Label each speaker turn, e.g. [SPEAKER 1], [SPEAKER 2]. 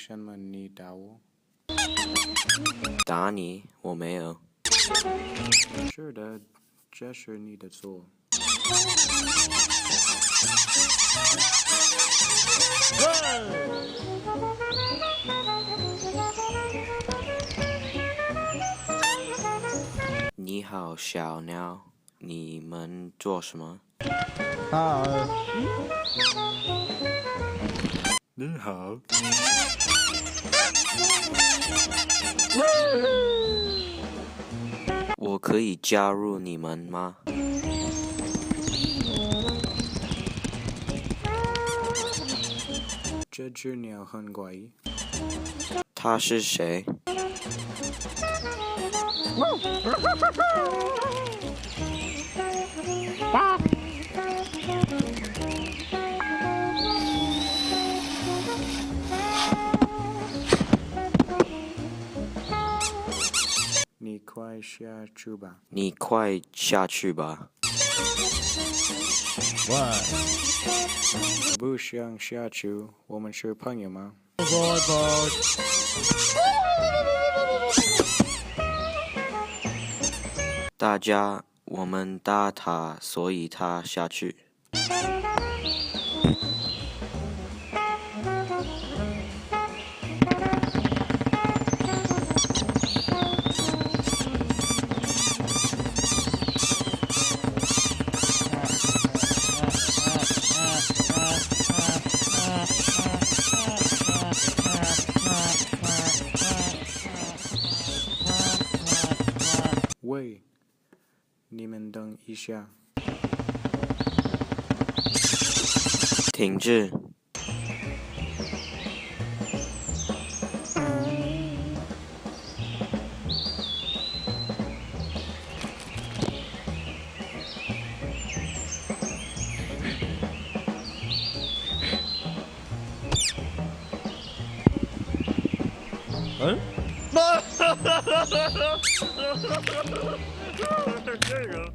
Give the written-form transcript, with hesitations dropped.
[SPEAKER 1] 什么你打我？
[SPEAKER 2] 打你？我没有。
[SPEAKER 1] 是的，这是你的错。
[SPEAKER 2] 你好，小鸟，你们做什么？
[SPEAKER 1] 你好。
[SPEAKER 2] 我可以加入你们吗？
[SPEAKER 1] 这只鸟很乖。
[SPEAKER 2] 他是谁？
[SPEAKER 1] 你快下去吧。
[SPEAKER 2] 你快下去吧。
[SPEAKER 1] 不想下去，我们是朋友吗？
[SPEAKER 2] 大家，我们打他，所以他下去。
[SPEAKER 1] 喂，你们等一下。
[SPEAKER 2] 停止！
[SPEAKER 3] 这个。